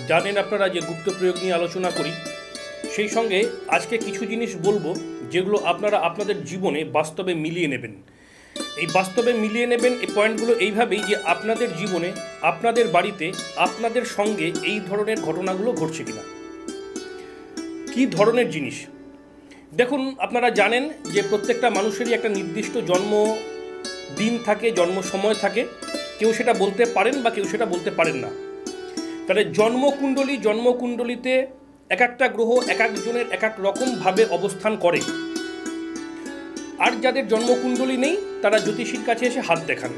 জানেন আপনারা যে গুপ্ত প্রয়োগ নিয়ে আলোচনা করি, সেই সঙ্গে আজকে কিছু জিনিস বলবো যেগুলো আপনারা আপনাদের জীবনে বাস্তবে মিলিয়ে নেবেন। এই বাস্তবে মিলিয়ে নেবেন এই পয়েন্টগুলো এইভাবেই যে আপনাদের জীবনে, আপনাদের বাড়িতে, আপনাদের সঙ্গে এই ধরনের ঘটনাগুলো ঘটছে কিনা, কি ধরনের জিনিস। দেখুন, আপনারা জানেন যে প্রত্যেকটা মানুষেরই একটা নির্দিষ্ট জন্ম দিন থাকে, জন্ম সময় থাকে। কেউ সেটা বলতে পারেন বা কেউ সেটা বলতে পারেন না। তাহলে জন্মকুণ্ডলিতে এক একটা গ্রহ এক একজনের এক এক রকমভাবে অবস্থান করে। আর যাদের জন্মকুণ্ডলী নেই তারা জ্যোতিষীর কাছে এসে হাত দেখান।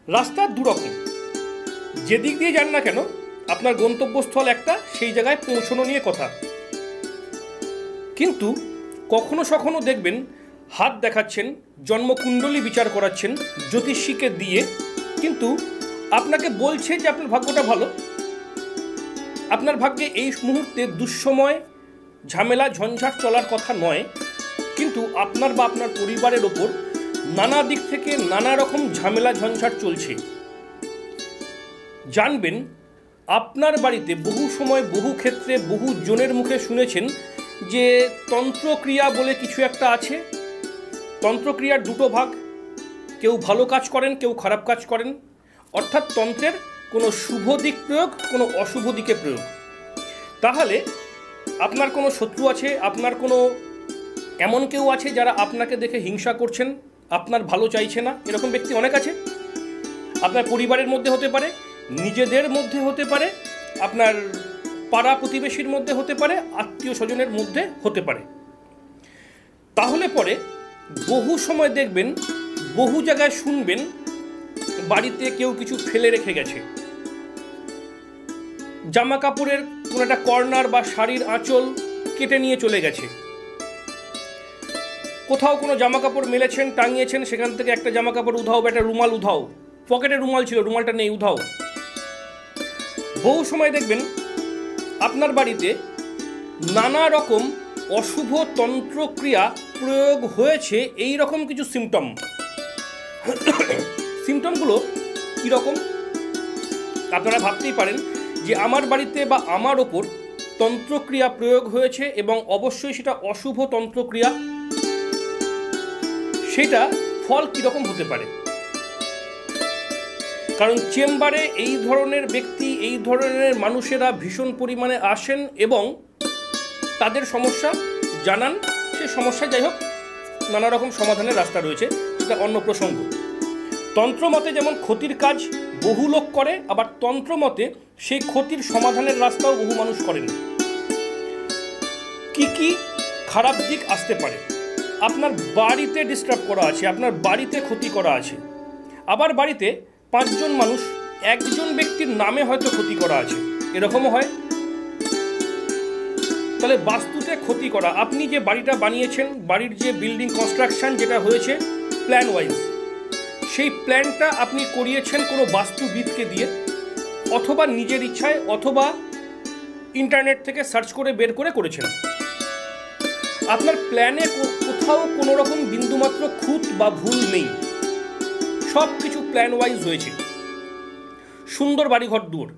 রাস্তা দুরকম, যেদিক দিয়ে যান না কেন আপনার গন্তব্যস্থল একটা, সেই জায়গায় পৌঁছানো নিয়ে কথা। কিন্তু কখনো সখনো দেখবেন হাত দেখাচ্ছেন, জন্মকুণ্ডলী বিচার করাচ্ছেন জ্যোতিষীকে দিয়ে, কিন্তু আপনাকে বলছে যে আপনার ভাগ্যটা ভালো, আপনার ভাগ্যে এই মুহূর্তে দুঃসময়, ঝামেলা, ঝঞ্ঝাট চলার কথা নয়, কিন্তু আপনার বা আপনার পরিবারের ওপর নানা দিক থেকে নানা রকম ঝামেলা ঝঞ্ঝাট চলছে। জানবেন আপনার বাড়িতে বহু সময়, বহু ক্ষেত্রে, বহু জনের মুখে শুনেছেন যে তন্ত্রক্রিয়া বলে কিছু একটা আছে। তন্ত্রক্রিয়ার দুটো ভাগ, কেউ ভালো কাজ করেন, কেউ খারাপ কাজ করেন। অর্থাৎ তন্ত্রের কোনো শুভ দিক প্রয়োগ, কোনো অশুভ দিকে প্রয়োগ। তাহলে আপনার কোনো শত্রু আছে, আপনার কোনো এমন কেউ আছে যারা আপনাকে দেখে হিংসা করছেন, আপনার ভালো চাইছে না, এরকম ব্যক্তি অনেক আছে। আপনার পরিবারের মধ্যে হতে পারে, নিজেদের মধ্যে হতে পারে, আপনার পাড়া প্রতিবেশীর মধ্যে হতে পারে, আত্মীয় স্বজনের মধ্যে হতে পারে। তাহলে পরে বহু সময় দেখবেন, বহু জায়গায় শুনবেন বাড়িতে কেউ কিছু ফেলে রেখে গেছে। জামা কাপড়ের কোনো একটা কর্নার বা শাড়ির আঁচল কেটে নিয়ে চলে গেছে। কোথাও কোনো জামা কাপড় মেলেছেন, টাঙিয়েছেন, সেখান থেকে একটা জামা কাপড় উধাও বা একটা রুমাল উধাও, পকেটে রুমাল ছিল, রুমালটা নেই, উধাও। বহু সময় দেখবেন আপনার বাড়িতে নানা রকম অশুভ তন্ত্রক্রিয়া প্রয়োগ হয়েছে। এই রকম কিছু সিমটমগুলো কীরকম আপনারা ভাবতেই পারেন যে আমার বাড়িতে বা আমার ওপর তন্ত্রক্রিয়া প্রয়োগ হয়েছে এবং অবশ্যই সেটা অশুভ তন্ত্রক্রিয়া। সেটা ফল কীরকম হতে পারে? কারণ চেম্বারে এই ধরনের ব্যক্তি, এই ধরনের মানুষেরা ভীষণ পরিমাণে আসেন এবং তাদের সমস্যা জানান। সে সমস্যা যাই হোক, নানা রকম সমাধানের রাস্তা রয়েছে, সেটা অন্য প্রসঙ্গ। তন্ত্রমতে যেমন ক্ষতির কাজ বহু লোক করে, আবার তন্ত্রমতে সেই ক্ষতির সমাধানের রাস্তাও বহু মানুষ করেন। কি কি খারাপ দিক আসতে পারে? আপনার বাড়িতে ডিস্টার্ব করা আছে, আপনার বাড়িতে ক্ষতি করা আছে, আবার বাড়িতে 5 জন মানুষ, একজন ব্যক্তির নামে হয়তো ক্ষতি করা আছে, এরকমও হয়। তাহলে বাস্তুতে ক্ষতি করা, আপনি যে বাড়িটা বানিয়েছেন, বাড়ির যে বিল্ডিং কনস্ট্রাকশন যেটা হয়েছে প্ল্যান ওয়াইজ, সেই প্ল্যানটা আপনি করিয়েছেন কোনো বাস্তুবিদকে দিয়ে, অথবা নিজের ইচ্ছায়, অথবা ইন্টারনেট থেকে সার্চ করে বের করে করেছেন। আপনার প্ল্যানে কোথাও কোনো রকম বিন্দুমাত্র খুঁত বা ভুল নেই, সব কিছু প্ল্যান ওয়াইজ হয়েছে, সুন্দর বাড়িঘর দুয়ার।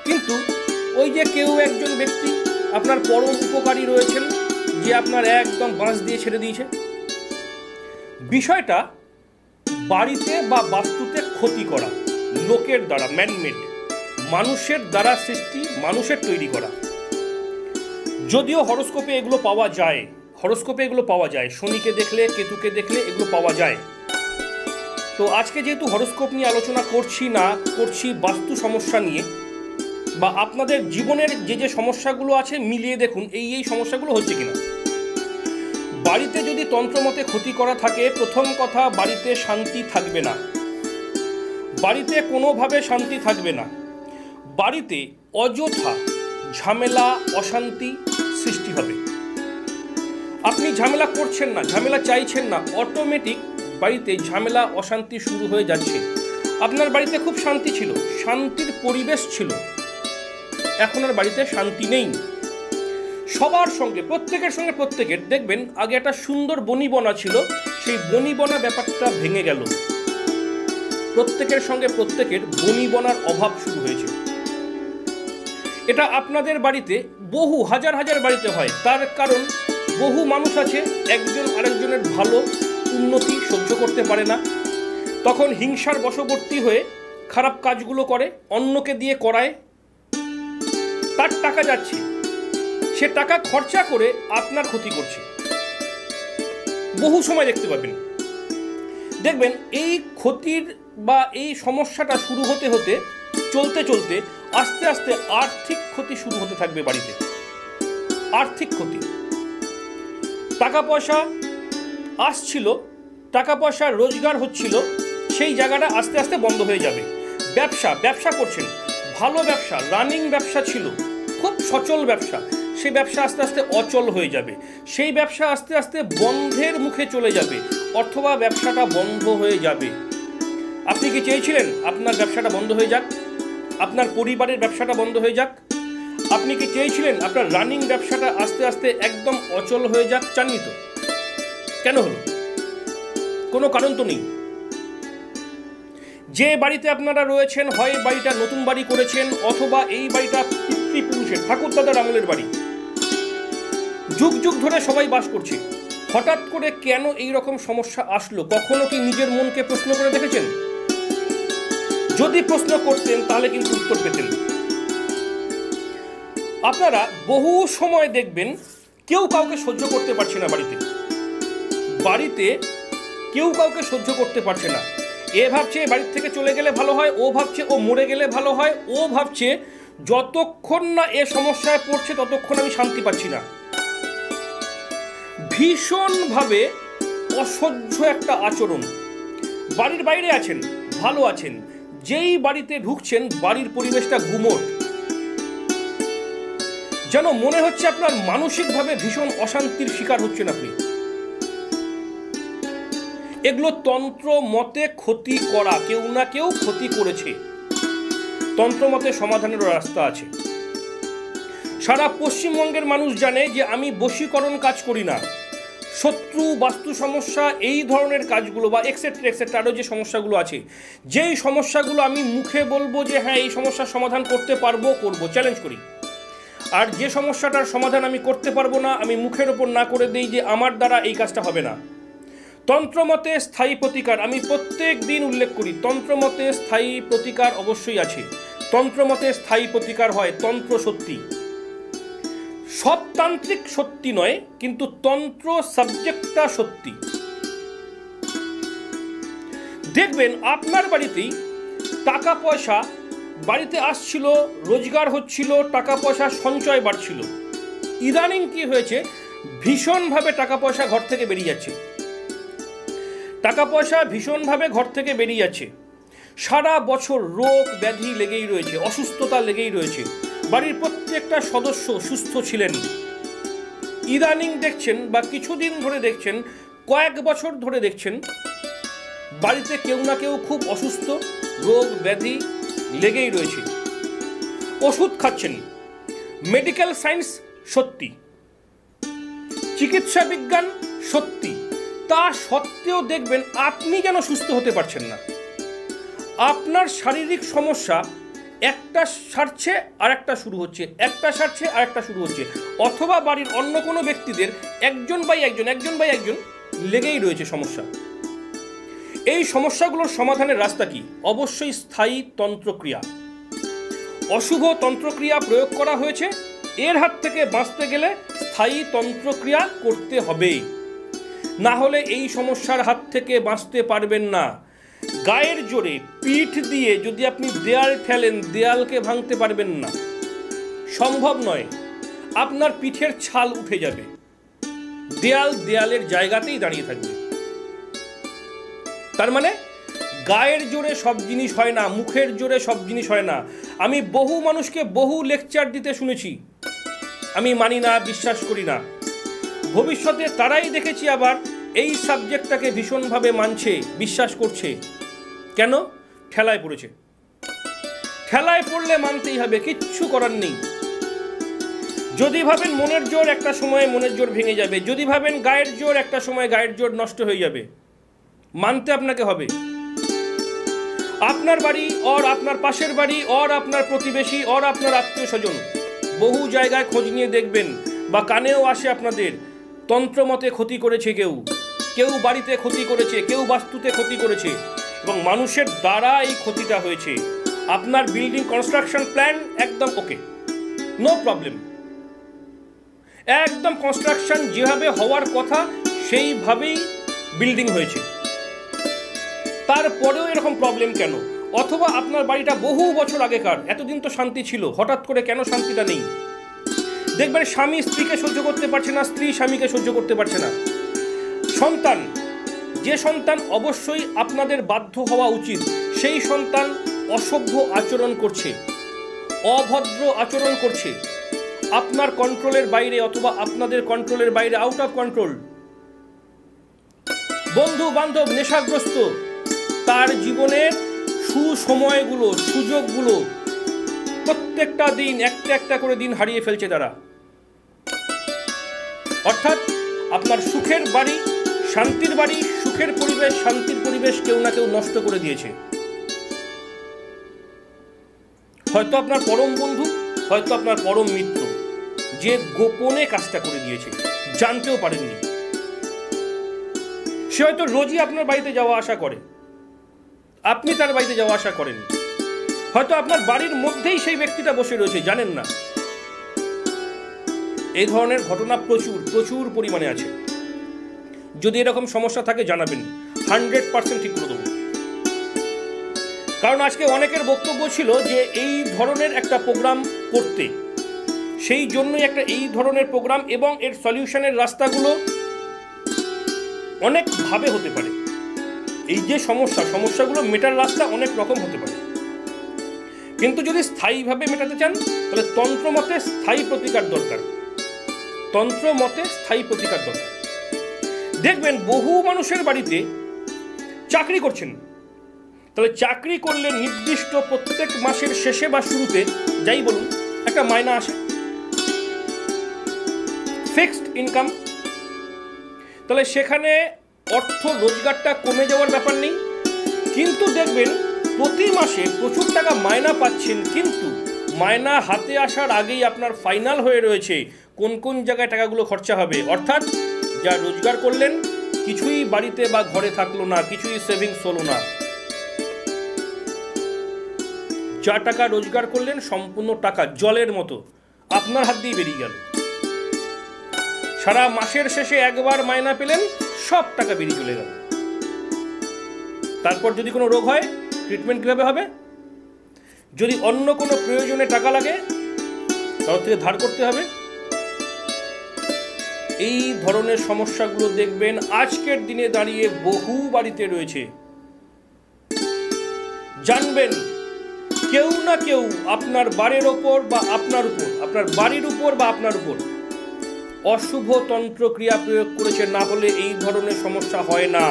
কিন্তু ওই যে কেউ একজন ব্যক্তি আপনার পরম উপকারী রয়েছেন, যে আপনার একদম বাঁশ দিয়ে ছেড়ে দিয়েছে। বিষয়টা বাড়িতে বা বাস্তুতে ক্ষতি করা লোকের দ্বারা, ম্যানমেড, মানুষের দ্বারা সৃষ্টি, মানুষের তৈরি করা। যদিও হরোস্কোপে এগুলো পাওয়া যায়, শনিকে দেখলে, কেতুকে দেখলে এগুলো পাওয়া যায়। তো আজকে যেহেতু হরোস্কোপ নিয়ে আলোচনা করছি বাস্তু সমস্যা নিয়ে, বা আপনাদের জীবনের যে সমস্যাগুলো আছে মিলিয়ে দেখুন এই সমস্যাগুলো হচ্ছে কিনা। বাড়িতে যদি তন্ত্রমতে ক্ষতি করা থাকে, প্রথম কথা, বাড়িতে শান্তি থাকবে না, বাড়িতে কোনোভাবে শান্তি থাকবে না। বাড়িতে অযথা ঝামেলা, অশান্তি সৃষ্টি হবে। আপনি ঝামেলা করছেন না, ঝামেলা চাইছেন না, অটোমেটিক বাড়িতে ঝামেলা, অশান্তি শুরু হয়ে যাচ্ছে। আপনার বাড়িতে খুব শান্তি ছিল, শান্তির পরিবেশ ছিল, এখন আর বাড়িতে শান্তি নেই। সবার সঙ্গে, প্রত্যেকের দেখবেন আগে একটা সুন্দর বনিবনা ছিল, সেই বনিবনা ব্যাপারটা ভেঙে গেল। প্রত্যেকের সঙ্গে প্রত্যেকের বনিবনার অভাব শুরু হয়েছে। এটা আপনাদের বাড়িতে বহু হাজার হাজার বাড়িতে হয়। তার কারণ বহু মানুষ আছে একজন আরেকজনের ভালো উন্নতি সহ্য করতে পারে না, তখন হিংসার বশবর্তী হয়ে খারাপ কাজগুলো করে, অন্যকে দিয়ে করায়। তার টাকা যাচ্ছে, সে টাকা খরচা করে আপনার ক্ষতি করছে। বহু সময় দেখতে পাবেন, দেখবেন এই ক্ষতির বা এই সমস্যাটা শুরু হতে হতে চলতে চলতে আস্তে আস্তে আর্থিক ক্ষতি শুরু হতে থাকবে বাড়িতে। আর্থিক ক্ষতি, টাকা পয়সা আসছিল, টাকা পয়সা রোজগার হচ্ছিল, সেই জায়গাটা আস্তে আস্তে বন্ধ হয়ে যাবে। ব্যবসা করছেন, ভালো ব্যবসা, রানিং ব্যবসা ছিল, খুব সচল ব্যবসা, সেই ব্যবসা আস্তে আস্তে অচল হয়ে যাবে। সেই ব্যবসা আস্তে আস্তে বন্ধের মুখে চলে যাবে, অথবা ব্যবসাটা বন্ধ হয়ে যাবে। আপনি কি চেয়েছিলেন আপনার ব্যবসাটা বন্ধ হয়ে যাক? আপনার পরিবারের ব্যবসাটা বন্ধ হয়ে যাক? আপনি কি চেয়েছিলেন আপনার রানিং ব্যবসাটা আস্তে আস্তে একদম অচল হয়ে যাক? চাননি তো। কেন হলো? কোনো কারণ তো নেই। যে বাড়িতে আপনারা রয়েছেন, হয় বাড়িটা নতুন বাড়ি করেছেন, অথবা এই বাড়িটা পিতৃপুরুষের ঠাকুরদাদার আমলের বাড়ি, যুগ যুগ ধরে সবাই বাস করছে। হঠাৎ করে কেন এই রকম সমস্যা আসলো? কখনো কি নিজের মনকে প্রশ্ন করে দেখেছেন? যদি প্রশ্ন করতেন তাহলে কিন্তু উত্তর পেতেন। আপনারা বহু সময় দেখবেন কেউ কাউকে সহ্য করতে পারছে না। বাড়িতে কেউ কাউকে সহ্য করতে পারছে না। এ ভাবছে বাড়ির থেকে চলে গেলে ভালো হয়, ও ভাবছে ও মরে গেলে ভালো হয়, ও ভাবছে যতক্ষণ না এ সমস্যায় পড়ছে ততক্ষণ আমি শান্তি পাচ্ছি না। ভীষণভাবে অসহ্য একটা আচরণ। বাড়ির বাইরে আছেন, ভালো আছেন, যেই বাড়িতে ঢুকছেন বাড়ির পরিবেশটা গুমোট, যেন মনে হচ্ছে আপনার মানসিকভাবে ভীষণ অশান্তির শিকার হচ্ছেন আপনি। এগুলো তন্ত্র মতে ক্ষতি করা, কেউ না কেউ ক্ষতি করেছে। তন্ত্র মতে সমাধানের রাস্তা আছে। সারা পশ্চিমবঙ্গের মানুষ জানে যে আমি বশীকরণ কাজ করি না। শত্রু, বাস্তু সমস্যা, এই ধরনের কাজগুলো বা এক্সেট্রা এক্সেট্রা আরও যে সমস্যাগুলো আছে, যেই সমস্যাগুলো আমি মুখে বলবো যে হ্যাঁ এই সমস্যার সমাধান করতে পারবো, করবো, চ্যালেঞ্জ করি। আর যে সমস্যাটার সমাধান আমি করতে পারবো না, আমি মুখের ওপর না করে দিই যে আমার দ্বারা এই কাজটা হবে না। তন্ত্রমতে স্থায়ী প্রতিকার আমি প্রত্যেক দিন উল্লেখ করি। তন্ত্রমতে স্থায়ী প্রতিকার অবশ্যই আছে। তন্ত্রমতে স্থায়ী প্রতিকার হয়, তন্ত্র সত্যি। সব তান্ত্রিক সত্যি নয়, কিন্তু তন্ত্র সাবজেক্টটা সত্যি। দেখবেন আপনার বাড়িতেই টাকা পয়সা বাড়িতে আসছিল, রোজগার হচ্ছিল, টাকা পয়সা সঞ্চয় বাড়ছিল। ইদানিং কি হয়েছে, ভীষণভাবে টাকা পয়সা ঘর থেকে বেরিয়ে যাচ্ছে। টাকা পয়সা ভীষণভাবে ঘর থেকে বেরিয়ে যাচ্ছে। সারা বছর রোগ ব্যাধি লেগেই রয়েছে, অসুস্থতা লেগেই রয়েছে। বাড়ির প্রত্যেকটা সদস্য সুস্থ ছিলেন। ইদানিং দেখছেন বা কিছুদিন ধরে দেখছেন, কয়েক বছর ধরে দেখছেন বাড়িতে কেউ না কেউ খুব অসুস্থ, রোগ ব্যাধি লেগেই রয়েছে। ওষুধ খাচ্ছেন, মেডিকেল সায়েন্স সত্যি, চিকিৎসা বিজ্ঞান সত্যি, তা সত্ত্বেও দেখবেন আপনি যেন সুস্থ হতে পারছেন না। আপনার শারীরিক সমস্যা একটা সারছে আর একটা শুরু হচ্ছে, একটা সারছে আর একটা শুরু হচ্ছে, অথবা বাড়ির অন্য কোনো ব্যক্তিদের একজন বাই একজন লেগেই রয়েছে সমস্যা। এই সমস্যাগুলোর সমাধানের রাস্তা কি? অবশ্যই স্থায়ী তন্ত্রক্রিয়া। অশুভ তন্ত্রক্রিয়া প্রয়োগ করা হয়েছে, এর হাত থেকে বাঁচতে গেলে স্থায়ী তন্ত্রক্রিয়া করতে হবে, না হলে এই সমস্যার হাত থেকে বাঁচতে পারবেন না। গায়ের জোরে পিঠ দিয়ে যদি আপনি দেয়াল ঠেলেন, দেয়ালকে ভাঙতে পারবেন না, সম্ভব নয়। আপনার পিঠের ছাল উঠে যাবে, দেয়ালের জায়গাতেই দাঁড়িয়ে থাকবে। তার মানে গায়ের জোরে সব জিনিস হয় না, মুখের জোরে সব জিনিস হয় না। আমি বহু মানুষকে বহু লেকচার দিতে শুনেছি, আমি মানি না, বিশ্বাস করি না। ভবিষ্যতে তারাই দেখেছি আবার এই সাবজেক্টটাকে ভীষণভাবে মানছে, বিশ্বাস করছে। কেন? ঠেলায় পড়েছে। ঠেলায় পড়লে মানতেই হবে, কিচ্ছু করার নেই। যদি ভাবেন মনের জোর, একটা সময়ে মনের জোর ভেঙে যাবে। যদি ভাবেন গায়ের জোর, একটা সময় গায়ের জোর নষ্ট হয়ে যাবে। মানতে আপনাকে হবে। আপনার বাড়ি और আপনার পাশের বাড়ি और আপনার প্রতিবেশী और আপনার আত্মীয় স্বজন বহু জায়গায় খোঁজ নিয়ে দেখবেন বা কানেও আসে আপনাদের তন্ত্রমতে ক্ষতি করেছে, কেউ কেউ বাড়িতে ক্ষতি করেছে, কেউ বাস্তুতে ক্ষতি করেছে এবং মানুষের দ্বারা এই ক্ষতিটা হয়েছে। আপনার বিল্ডিং কনস্ট্রাকশন প্ল্যান একদম ওকে, নো প্রবলেম, একদম কনস্ট্রাকশন যেভাবে হওয়ার কথা সেইভাবেই বিল্ডিং হয়েছে, তারপরেও এরকম প্রবলেম কেন? অথবা আপনার বাড়িটা বহু বছর আগেকার, এতদিন তো শান্তি ছিল, হঠাৎ করে কেন শান্তিটা নেই? দেখবেন স্বামী স্ত্রীকে সহ্য করতে পারছে না, স্ত্রী স্বামীকে সহ্য করতে পারছে না। সন্তান, যে সন্তান অবশ্যই আপনাদের বাধ্য হওয়া উচিত, সেই সন্তান অসভ্য আচরণ করছে, অভদ্র আচরণ করছে, আপনার কন্ট্রোলের বাইরে অথবা আপনাদের কন্ট্রোলের বাইরে, আউট অফ কন্ট্রোল। বন্ধু বান্ধব নেশাগ্রস্ত, তার জীবনের সুসময়গুলো, সুযোগগুলো প্রত্যেকটা দিন একটা একটা করে দিন হারিয়ে ফেলছে তারা। অর্থাৎ আপনার সুখের বাড়ি, শান্তির বাড়ি, সুখের পরিবেশ, শান্তির পরিবেশ কেউ না কেউ নষ্ট করে দিয়েছে। হয়তো আপনার পরম বন্ধু, হয়তো আপনার পরম মিত্র, যে গোপনে কাজটা করে দিয়েছে, জানতেও পারেননি। সে হয়তো রোজই আপনার বাড়িতে যাওয়া আসা করে, আপনি তার বাড়িতে যাওয়া আসা করেন, হয়তো আপনার বাড়ির মধ্যেই সেই ব্যক্তিটা বসে রয়েছে, জানেন না। এই ধরনের ঘটনা প্রচুর প্রচুর পরিমাণে আছে। যদি এরকম সমস্যা থাকে জানাবেন, 100% ঠিক করে দেবো। কারণ আজকে অনেকের বক্তব্য ছিল যে এই ধরনের একটা প্রোগ্রাম করতে, সেই জন্যই একটা এই ধরনের প্রোগ্রাম এবং এর সলিউশনের রাস্তাগুলো অনেকভাবে হতে পারে। এই যে সমস্যাগুলো মেটার রাস্তা অনেক রকম হতে পারে, কিন্তু যদি স্থায়ীভাবে মেটাতে চান তাহলে তন্ত্রমতে স্থায়ী প্রতিকার দরকার, তন্ত্রমতে স্থায়ী প্রতিকার দরকার। দেখবেন বহু মানুষের বাড়িতে চাকরি করছেন, তাহলে চাকরি করলে নির্দিষ্ট প্রত্যেক মাসের শেষে বা শুরুতে যাই বলুন একটা মাইনা আসে, ফিক্সড ইনকাম। তাহলে সেখানে অর্থ রোজগারটা কমে যাওয়ার ব্যাপার নেই, কিন্তু দেখবেন প্রতি মাসে প্রচুর টাকা মাইনা পাচ্ছেন, কিন্তু মাইনা হাতে আসার আগেই আপনার ফাইনাল হয়ে রয়েছে কোন কোন জায়গায় টাকাগুলো খরচা হবে। অর্থাৎ যা রোজগার করলেন কিছুই বাড়িতে বা ঘরে থাকলো না, কিছুই সেভিংস হলো না। যা টাকা রোজগার করলেন সম্পূর্ণ টাকা জলের মতো আপনার হাত দিয়ে বেরিয়ে গেল। সারা মাসের শেষে একবার মাইনা পেলেন, সব টাকা বেরিয়ে চলে গেল। তারপর যদি কোনো রোগ হয় ট্রিটমেন্ট কিভাবে হবে? যদি অন্য কোনো প্রয়োজনে টাকা লাগে তার থেকে ধার করতে হবে। এই ধরনের সমস্যাগুলো দেখবেন আজকের দিনে দাঁড়িয়ে বহু বাড়িতে রয়েছে। জানবেন কেউ না কেউ আপনার বাড়ির ওপর বা আপনার উপর, আপনার বাড়ির উপর বা আপনার উপর অশুভ তন্ত্র ক্রিয়া প্রয়োগ করেছে, না হলে এই ধরনের সমস্যা হয় না।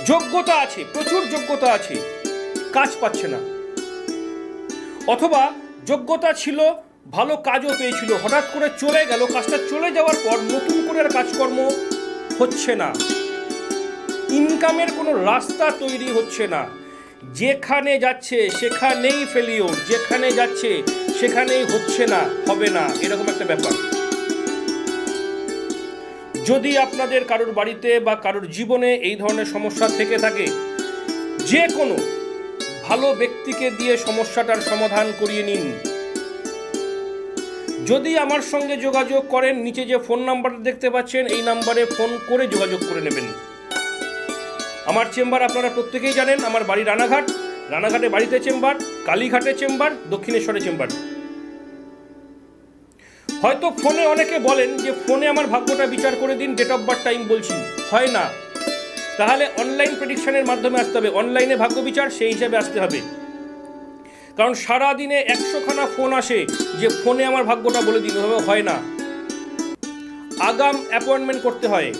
যোগ্যতা আছে, প্রচুর যোগ্যতা আছে, কাজ পাচ্ছে না, অথবা যোগ্যতা ছিল, ভালো কাজও পেয়েছিল, হঠাৎ করে চলে গেল, কাজটা চলে যাওয়ার পর নতুন করে আর কাজকর্ম হচ্ছে না, ইনকামের কোনো রাস্তা তৈরি হচ্ছে না। যেখানে যাচ্ছে সেখানেই ফেলিওর, যেখানে যাচ্ছে সেখানেই হচ্ছে না, হবে না, এরকম একটা ব্যাপার। যদি আপনাদের কারোর বাড়িতে বা কারোর জীবনে এই ধরনের সমস্যা থেকে থাকে, যে কোনো ভালো ব্যক্তিকে দিয়ে সমস্যাটার সমাধান করিয়ে নিন। যদি আমার সঙ্গে যোগাযোগ করেন, নিচে যে ফোন নাম্বারটা দেখতে পাচ্ছেন এই নাম্বারে ফোন করে যোগাযোগ করে নেবেন। আমার চেম্বার আপনারা প্রত্যেকেই জানেন, আমার বাড়ি রানাঘাট, রানাঘাটে বাড়িতে চেম্বার, কালীঘাটে চেম্বার, দক্ষিণেশ্বরে চেম্বার। হয়তো ফোনে অনেকে বলেন যে ফোনে আমার ভাগ্যটা বিচার করে দিন, ডেট অফ বার্থ টাইম বলছি, হয় না। তাহলে অনলাইন প্রেডিকশনের মাধ্যমে আসতে হবে, অনলাইনে ভাগ্য বিচার সেই হিসাবে আসতে হবে। কারণ সারাদিনে 100খানা ফোন আসে যে ফোনে আমার ভাগ্যটা বলে দিন, ওভাবে হয় না, আগাম অ্যাপয়েন্টমেন্ট করতে হয়।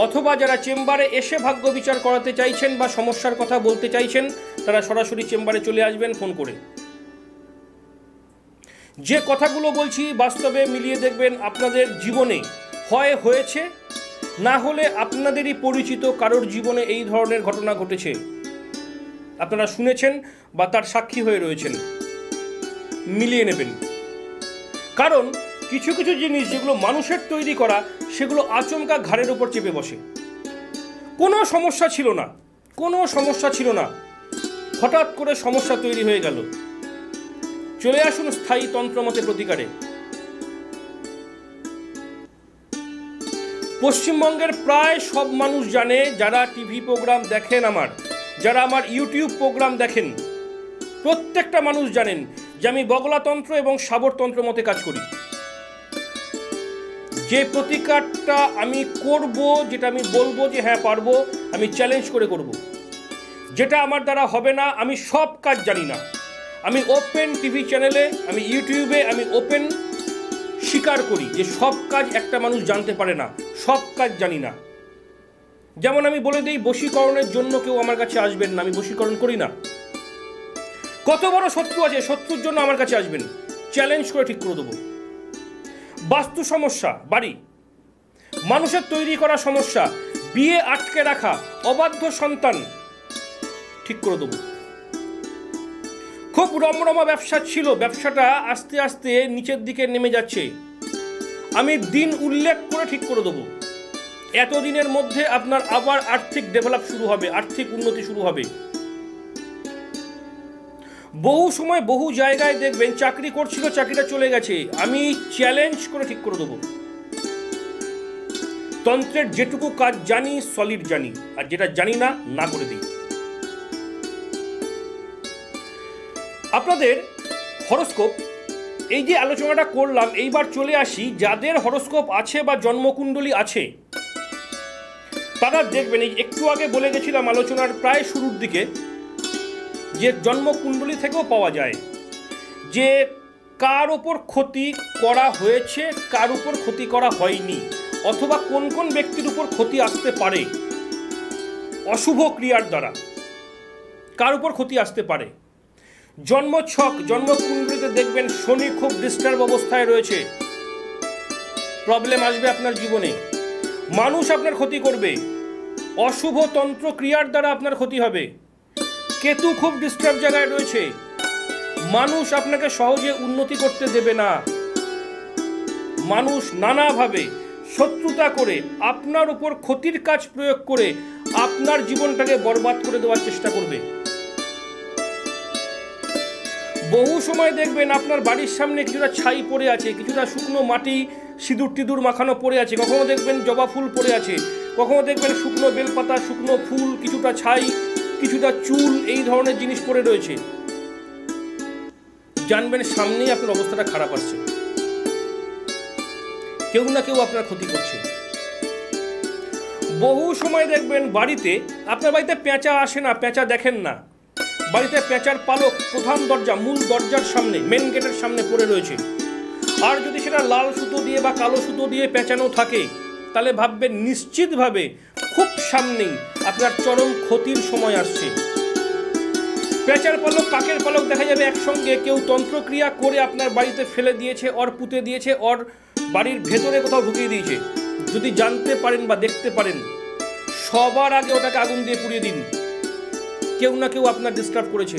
অথবা যারা চেম্বারে এসে ভাগ্য বিচার করাতে চাইছেন বা সমস্যার কথা বলতে চাইছেন, তারা সরাসরি চেম্বারে চলে আসবেন ফোন করে। যে কথাগুলো বলছি বাস্তবে মিলিয়ে দেখবেন আপনাদের জীবনে হয় হয়েছে, না হলে আপনাদেরই পরিচিত কারোর জীবনে এই ধরনের ঘটনা ঘটেছে। আপনারা শুনেছেন বা তার সাক্ষী হয়ে রয়েছেন, মিলিয়ে নেবেন। কারণ কিছু কিছু জিনিস যেগুলো মানুষের তৈরি করা, সেগুলো আচমকা ঘাড়ের উপর চেপে বসে। কোনো সমস্যা ছিল না, কোনো সমস্যা ছিল না, হঠাৎ করে সমস্যা তৈরি হয়ে গেল। চলে আসুন স্থায়ী তন্ত্রমতে প্রতিকারে। পশ্চিমবঙ্গের প্রায় সব মানুষ জানে, যারা টিভি প্রোগ্রাম দেখেন, যারা আমার ইউটিউব প্রোগ্রাম দেখেন, প্রত্যেকটা মানুষ জানেন যে আমি বগলাতন্ত্র এবং শাবরতন্ত্র মতে কাজ করি। যে প্রতিকারটা আমি করব, যেটা আমি বলবো যে হ্যাঁ পারবো, আমি চ্যালেঞ্জ করে করব। যেটা আমার দ্বারা হবে না, আমি সব কাজ জানি না। আমি ওপেন টিভি চ্যানেলে, আমি ইউটিউবে, আমি ওপেন স্বীকার করি যে সব কাজ একটা মানুষ জানতে পারে না, সব কাজ জানি না। যেমন আমি বলে দিই, বশীকরণের জন্য কেউ আমার কাছে আসবেন না, আমি বশীকরণ করি না। কত বড় শত্রু আছে, শত্রুর জন্য আমার কাছে আসবেন, চ্যালেঞ্জ করে ঠিক করে দেবো। বাস্তু সমস্যা, বাড়ি, মানুষের তৈরি করা সমস্যা, বিয়ে আটকে রাখা, অবাধ্য সন্তান, ঠিক করে দেবো। খুব রমরমা ব্যবসা ছিল, ব্যবসাটা আস্তে আস্তে নিচের দিকে নেমে যাচ্ছে, আমি দিন উল্লেখ করে ঠিক করে দেবো। এতদিনের মধ্যে আপনার আবার আর্থিক ডেভেলপ শুরু হবে, আর্থিক উন্নতি শুরু হবে। বহু সময় বহু জায়গায় দেখবেন চাকরি করছিল, চাকরিটা চলে গেছে, আমি চ্যালেঞ্জ করে ঠিক করে দেবো। তন্ত্রের যেটুকু কাজ জানি, সলিড জানি, আর যেটা জানি না, না করে দিই। আপনাদের হরোস্কোপ, এই যে আলোচনাটা করলাম, এইবার চলে আসি যাদের হরোস্কোপ আছে বা জন্মকুণ্ডলী আছে, তারা দেখবেন, এই একটু আগে বলে গেছিলাম আলোচনার প্রায় শুরুর দিকে, যে জন্মকুণ্ডলী থেকেও পাওয়া যায় যে কার ওপর ক্ষতি করা হয়েছে, কার উপর ক্ষতি করা হয়নি, অথবা কোন কোন ব্যক্তির উপর ক্ষতি আসতে পারে অশুভ ক্রিয়ার দ্বারা, কার উপর ক্ষতি আসতে পারে। জন্মছক, জন্মকুণ্ডলীতে দেখবেন শনি খুব ডিস্টার্ব অবস্থায় রয়েছে, প্রবলেম আসবে আপনার জীবনে, মানুষ আপনার ক্ষতি করবে, অশুভ তন্ত্র ক্রিয়ার দ্বারা আপনার ক্ষতি হবে। কেতু খুব ডিস্টার্ব জায়গায় রয়েছে, মানুষ আপনাকে সহজে উন্নতি করতে দেবে না, মানুষ নানাভাবে শত্রুতা করে আপনার উপর ক্ষতির কাজ প্রয়োগ করে আপনার জীবনটাকে বরবাদ করে দেওয়ার চেষ্টা করবে। বহু সময় দেখবেন আপনার বাড়ির সামনে কিছুটা ছাই পড়ে আছে, কিছুটা শুকনো মাটি সিঁদুর টিঁদুর মাখানো পড়ে আছে, কখনো দেখবেন জবা ফুল পড়ে আছে, কখনো দেখবেন শুকনো বেলপাতা, শুকনো ফুল, কিছুটা ছাই, কিছুটা চুল, এই ধরনের জিনিস পড়ে রয়েছে। জানবেন সামনেই আপনার অবস্থাটা খারাপ আসছে, কেউ না কেউ আপনার ক্ষতি করছে। বহু সময় দেখবেন বাড়িতে, আপনার বাড়িতে পেঁচা আসে না, পেঁচা দেখেন না, বাড়িতে পেঁচার পালক প্রধান দরজা, মূল দরজার সামনে, মেন গেটের সামনে পড়ে রয়েছে। আর যদি সেটা লাল সুতো দিয়ে বা কালো সুতো দিয়ে পেঁচানো থাকে, তাহলে ভাববেন নিশ্চিতভাবে খুব সামনেই আপনার চরম ক্ষতির সময় আসছে। পেঁচার পালক, কাকের পালক দেখা যাবে একসঙ্গে, কেউ তন্ত্রক্রিয়া করে আপনার বাড়িতে ফেলে দিয়েছে, অর পুঁতে দিয়েছে, অর বাড়ির ভেতরে কোথাও ঢুকিয়ে দিয়েছে। যদি জানতে পারেন বা দেখতে পারেন, সবার আগে ওটাকে আগুন দিয়ে পুড়িয়ে দিন, কেউ না কেউ আপনার ডিস্টার্ব করেছে।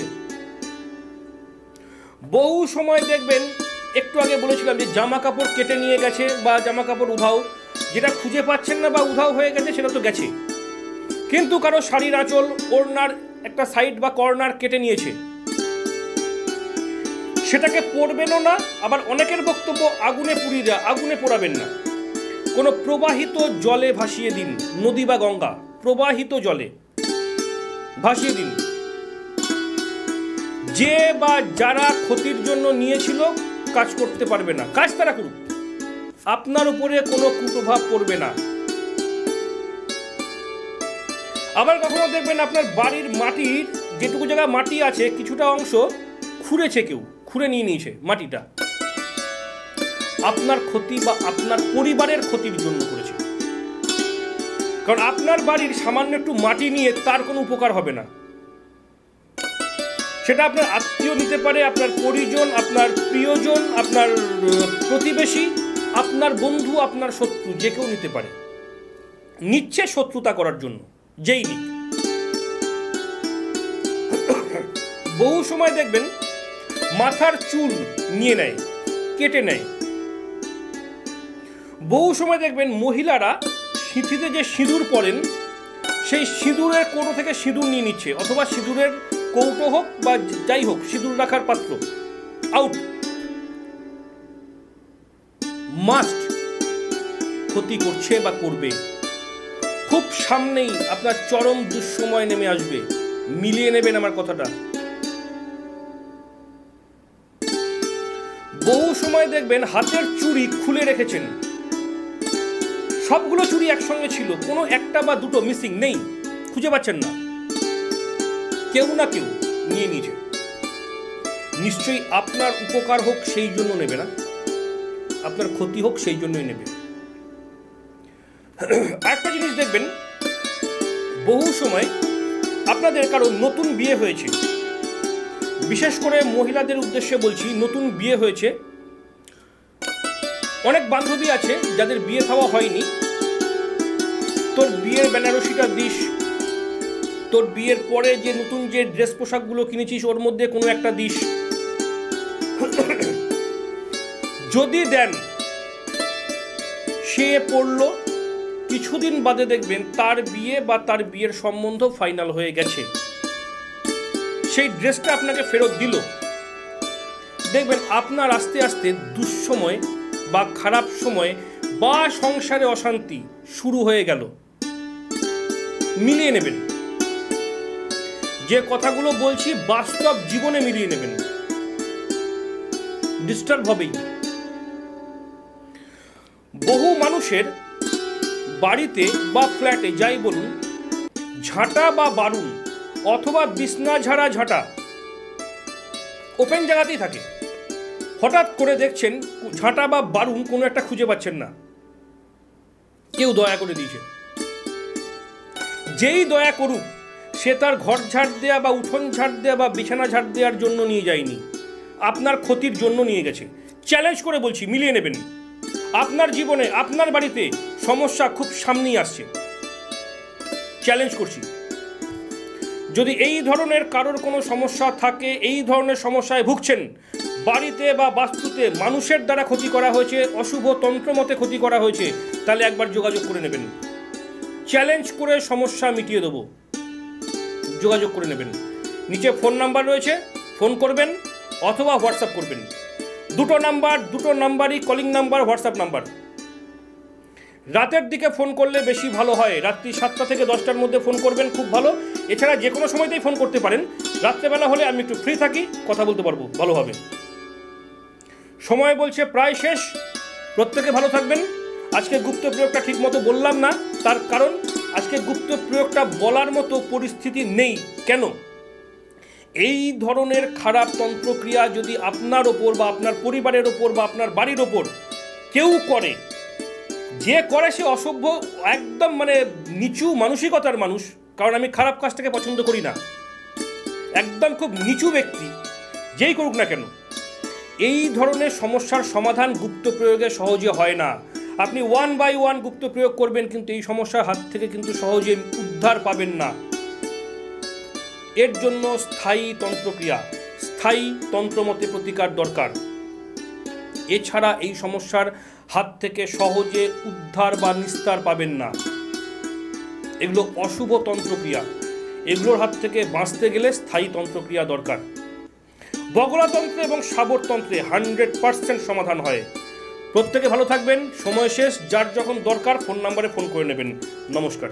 বহু সময় দেখবেন, একটু আগে বলেছিলাম যে জামা কাপড় কেটে নিয়ে গেছে বা জামা কাপড় উধাও, যেটা খুঁজে পাচ্ছেন না বা উধাও হয়ে গেছে সেটা তো গেছে, কিন্তু কারো শাড়ির আঁচল, ওড়নার একটা সাইড বা কর্নার কেটে নিয়েছে, সেটাকে পরবেনও না। আবার অনেকের বক্তব্য আগুনে পুড়িয়ে দেওয়া, আগুনে পোড়াবেন না, কোনো প্রবাহিত জলে ভাসিয়ে দিন, নদী বা গঙ্গা, প্রবাহিত জলে ভাসিয়ে দিন। যে বা যারা ক্ষতির জন্য নিয়েছিল কাজ করতে পারবে না, কাজ তারা করুক, আপনার উপরে কোনো কুপ্রভাব পড়বে না। আবার কখনো দেখবেন আপনার বাড়ির মাটির যেটুকু জায়গা মাটি আছে, কিছুটা অংশ খুঁড়েছে, কেউ খুঁড়ে নিয়ে নিয়েছে মাটিটা, আপনার ক্ষতি বা আপনার পরিবারের ক্ষতির জন্য করেছে। কারণ আপনার বাড়ির সামান্য একটু মাটি নিয়ে তার কোনো উপকার হবে না, সেটা আপনার আত্মীয় নিতে পারে, আপনার পরিজন, আপনার প্রিয়জন, আপনার প্রতিবেশী, আপনার বন্ধু, আপনার শত্রু, যে কেউ নিতে পারে, নিচ্ছে শত্রুতা করার জন্য, যেই নিক। বহু সময় দেখবেন মাথার চুল নিয়ে নেয়, কেটে নেয়। বহু সময় দেখবেন মহিলারা সিঁথিতে যে সিঁদুর পরেন সেই সিঁদুরের কৌটো থেকে সিঁদুর নিয়ে নিচ্ছে, অথবা সিঁদুরের কৌটো হোক বা যাই হোক সিঁদুর রাখার পাত্র আউট। মাস্ট ক্ষতি করছে বা করবে। খুব সামনেই আপনার চরম দুঃসময় নেমে আসবে, মিলিয়ে নেবেন আমার কথাটা। বহু সময় দেখবেন হাতের চুড়ি খুলে রেখেছেন, সবগুলো চুড়ি একসঙ্গে ছিল, কোনো একটা বা দুটো মিসিং নেই, খুঁজে পাচ্ছেন না, কেউ না কেউ নিয়ে নিয়েছে। নিশ্চয়ই আপনার উপকার হোক সেই জন্য নেবে না, আপনার ক্ষতি হোক সেই জন্যই নেবে। একটা জিনিস দেখবেন, বহু সময় আপনাদের কারো নতুন বিয়ে হয়েছে, বিশেষ করে মহিলাদের উদ্দেশ্যে বলছি, নতুন বিয়ে হয়েছে, অনেক বান্ধবী আছে যাদের বিয়ে খাওয়া হয়নি। তোর বিয়ের বেনারসিটা দিস, তোর বিয়ের পরে যে নতুন যে ড্রেস পোশাকগুলো কিনেছিস ওর মধ্যে কোনো একটা দিস। যদি দেন, সে পড়লো, কিছুদিন বাদে দেখবেন তার বিয়ে বা তার বিয়ের সম্বন্ধ ফাইনাল হয়ে গেছে, সেই ড্রেসটা আপনাকে ফেরত দিল। দেখবেন আপনার আস্তে আস্তে দুঃসময় বা খারাপ সময় বা সংসারে অশান্তি শুরু হয়ে গেল। মিলিয়ে নেবেন, যে কথাগুলো বলছি বাস্তব জীবনে মিলিয়ে নেবেন, ডিস্টার্ব হবেই। বহু মানুষের বাড়িতে বা ফ্ল্যাটে যাই বলুন, ঝাঁটা বা বারুন অথবা বিছনা ঝাড়া ঝাঁটা ওপেন জায়গাতেই থাকে। হঠাৎ করে দেখছেন ঝাঁটা বা বারুন কোনো একটা খুঁজে পাচ্ছেন না, কেউ দয়া করে দিয়েছে। যেই দয়া করুক, সে তার ঘর ঝাড় দেয়া বা উঠোন ঝাড় দেয়া বা বিছানা ঝাড় দেওয়ার জন্য নিয়ে যায়নি, আপনার ক্ষতির জন্য নিয়ে গেছে। চ্যালেঞ্জ করে বলছি, মিলিয়ে নেবেন। আপনার জীবনে আপনার বাড়িতে সমস্যা খুব সামনেই আসছে, চ্যালেঞ্জ করছি। যদি এই ধরনের কারোর কোনো সমস্যা থাকে, এই ধরনের সমস্যায় ভুগছেন, বাড়িতে বা বাস্তুতে মানুষের দ্বারা ক্ষতি করা হয়েছে, অশুভ তন্ত্রমতে ক্ষতি করা হয়েছে, তাহলে একবার যোগাযোগ করে নেবেন। চ্যালেঞ্জ করে সমস্যা মিটিয়ে দেবো, যোগাযোগ করে নেবেন। নিচে ফোন নাম্বার রয়েছে, ফোন করবেন অথবা হোয়াটসঅ্যাপ করবেন। দুটো নাম্বারই কলিং নাম্বার, হোয়াটসঅ্যাপ নাম্বার। রাতের দিকে ফোন করলে বেশি ভালো হয়, রাত্রি 7টা থেকে 10টার মধ্যে ফোন করবেন, খুব ভালো। এছাড়া যে কোনো সময়তেই ফোন করতে পারেন, রাত্রেবেলা হলে আমি একটু ফ্রি থাকি, কথা বলতে পারবো ভালোভাবে। সময় বলছে প্রায় শেষ, প্রত্যেকে ভালো থাকবেন। আজকে গুপ্ত প্রয়োগটা ঠিক মতো বললাম না, তার কারণ আজকে গুপ্ত প্রয়োগটা বলার মতো পরিস্থিতি নেই। কেন? এই ধরনের খারাপ তন্ত্রক্রিয়া যদি আপনার ওপর বা আপনার পরিবারের ওপর বা আপনার বাড়ির ওপর কেউ করে, যে করে সে অসভ্য, একদম মানে নিচু মানসিকতার মানুষ, কারণ আমি খারাপ কাজটাকে পছন্দ করি না, একদম খুব নিচু ব্যক্তি, যেই করুক না কেন, এই ধরনের সমস্যার সমাধান গুপ্ত প্রয়োগে সহজে হয় না। আপনি 1 বাই 1 গুপ্ত প্রয়োগ করবেন, কিন্তু এই সমস্যার হাত থেকে কিন্তু সহজে উদ্ধার পাবেন না। এর জন্য স্থায়ী তন্ত্রক্রিয়া, স্থায়ী তন্ত্রমতে প্রতিকার দরকার। এছাড়া এই সমস্যার হাত থেকে সহজে উদ্ধার বা নিস্তার পাবেন না। এগুলো অশুভ তন্ত্রক্রিয়া, এগুলোর হাত থেকে বাঁচতে গেলে স্থায়ী তন্ত্রক্রিয়া দরকার। বগলাতন্ত্র এবং শাবরতন্ত্রে 100% সমাধান হয়। প্রত্যেকে ভালো থাকবেন। সময় শেষ, যার যখন দরকার ফোন নাম্বারে ফোন করে নেবেন। নমস্কার।